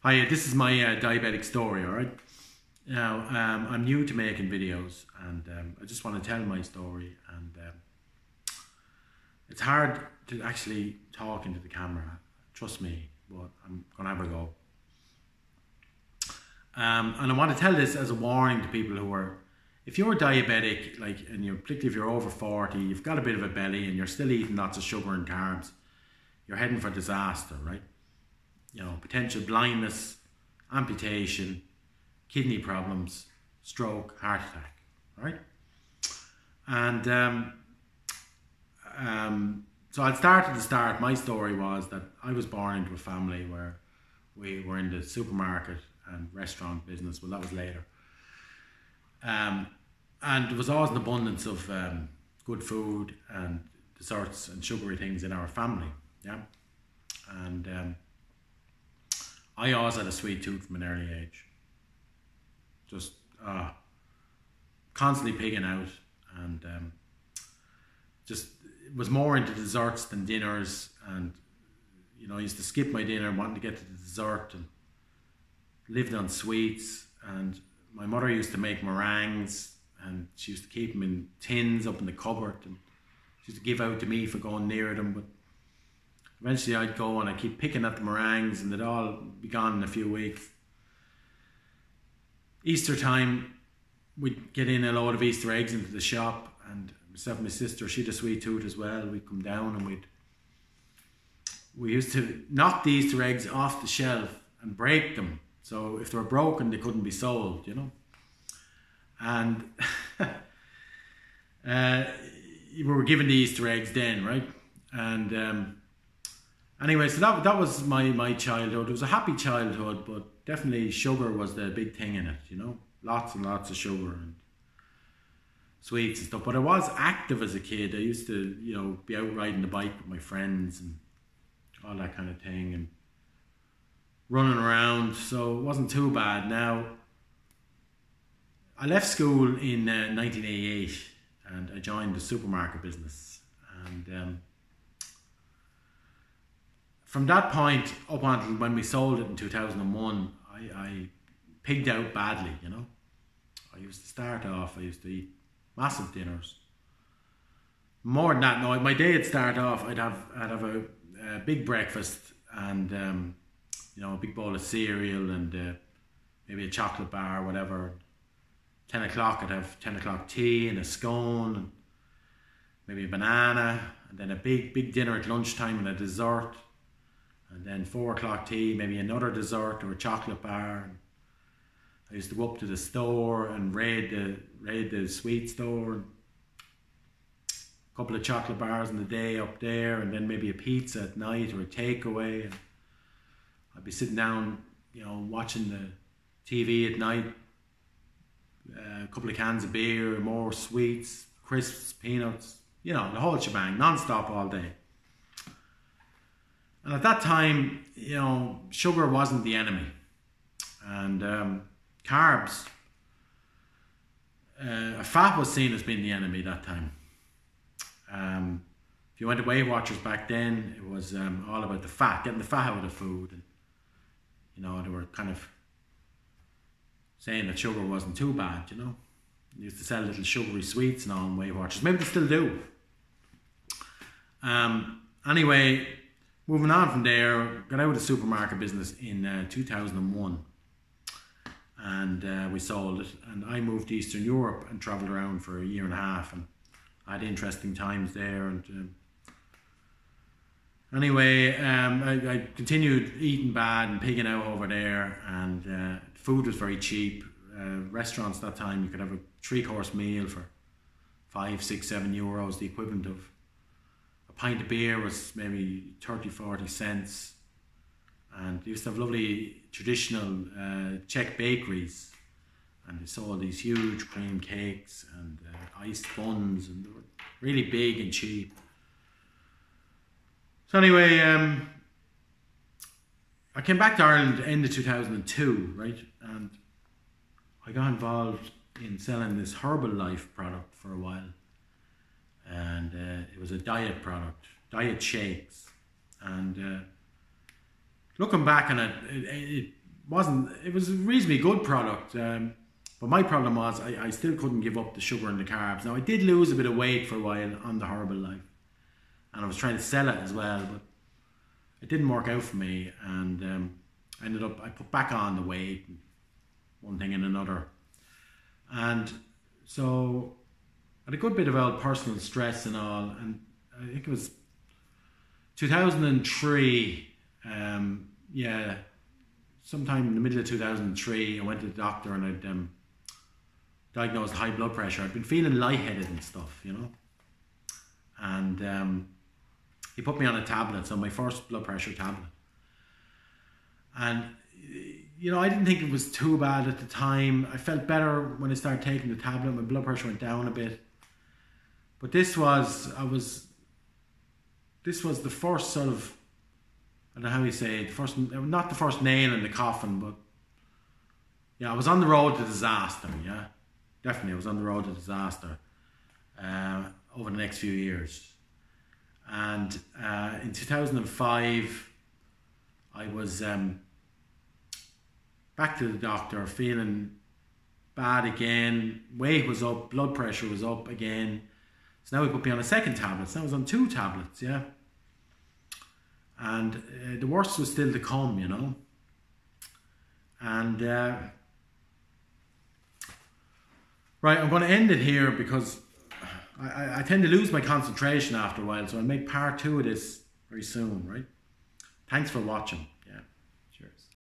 Hi, this is my diabetic story, all right? Now, I'm new to making videos and I just want to tell my story, and it's hard to actually talk into the camera, trust me, but I'm going to have a go. And I want to tell this as a warning to people who are, if you're diabetic, and you're, particularly if you're over 40, you've got a bit of a belly and you're still eating lots of sugar and carbs, you're heading for disaster, right? You know, potential blindness, amputation, kidney problems, stroke, heart attack, right? And so I'll start at the start. My story was that I was born into a family where we were in the supermarket and restaurant business. Well, that was later. And there was always an abundance of good food and desserts and sugary things in our family, yeah? And I always had a sweet tooth from an early age. Just constantly pigging out, and just was more into desserts than dinners. And you know, I used to skip my dinner wanting to get to the dessert, and lived on sweets. And my mother used to make meringues, and she used to keep them in tins up in the cupboard, and she used to give out to me for going near them. But eventually I'd go and I'd keep picking at the meringues and they'd all be gone in a few weeks. Easter time, we'd get in a load of Easter eggs into the shop, and myself and my sister, she had a sweet tooth as well, we'd come down and we used to knock the Easter eggs off the shelf and break them. So if they were broken, they couldn't be sold, you know. And we were given the Easter eggs then, right? And anyway, so that was my childhood. It was a happy childhood, but definitely sugar was the big thing in it, you know. Lots and lots of sugar and sweets and stuff. But I was active as a kid. I used to, you know, be out riding the bike with my friends and all that kind of thing, and running around, so it wasn't too bad. Now, I left school in 1988 and I joined the supermarket business, and from that point up until when we sold it in 2001, I pigged out badly, you know. I used to start off, I used to eat massive dinners. More than that, no, my day would start off, I'd have a big breakfast and you know, a big bowl of cereal and maybe a chocolate bar or whatever. 10 o'clock I'd have 10 o'clock tea and a scone and maybe a banana, and then a big dinner at lunchtime and a dessert. And then 4 o'clock tea, maybe another dessert or a chocolate bar. I used to go up to the store and raid the sweet store. A couple of chocolate bars in the day up there, and then maybe a pizza at night or a takeaway. And I'd be sitting down, you know, watching the TV at night. A couple of cans of beer, more sweets, crisps, peanuts, you know, the whole shebang, non-stop all day. And at that time, you know, sugar wasn't the enemy. And carbs, fat was seen as being the enemy that time. If you went to Weight Watchers back then, it was all about the fat, getting the fat out of the food. And, you know, they were kind of saying that sugar wasn't too bad, you know. They used to sell little sugary sweets and all in Weight Watchers. Maybe they still do. Anyway, moving on from there, got out of the supermarket business in 2001, and we sold it, and I moved to Eastern Europe and travelled around for a year and a half, and I had interesting times there. And anyway, I continued eating bad and pigging out over there, and food was very cheap. Restaurants that time, you could have a 3-course meal for 5, 6, 7 euros, the equivalent of a pint of beer was maybe 30, 40 cents. And they used to have lovely traditional Czech bakeries, and they sold these huge cream cakes and iced buns, and they were really big and cheap. So anyway, I came back to Ireland at the end of 2002, right? And I got involved in selling this Herbalife product for a while. And it was a diet product, diet shakes. And looking back on it, it was a reasonably good product. But my problem was I still couldn't give up the sugar and the carbs. Now I did lose a bit of weight for a while on the Herbalife, and I was trying to sell it as well, but it didn't work out for me, and I put back on the weight, and one thing and another. And so I had a good bit about personal stress and all, and I think it was 2003, sometime in the middle of 2003, I went to the doctor and I'd diagnosed high blood pressure. I'd been feeling lightheaded and stuff, you know, and he put me on a tablet, so my first blood pressure tablet. And, you know, I didn't think it was too bad at the time. I felt better when I started taking the tablet. My blood pressure went down a bit. But this was the first sort of, I don't know how you say it, not the first nail in the coffin, but yeah, I was on the road to disaster, yeah. Definitely, I was on the road to disaster over the next few years. And in 2005, I was back to the doctor, feeling bad again. Weight was up, blood pressure was up again. So now he put me on a second tablet. So I was on 2 tablets, yeah. And the worst was still to come, you know. And right, I'm going to end it here because I tend to lose my concentration after a while. So I'll make part 2 of this very soon, right? Thanks for watching.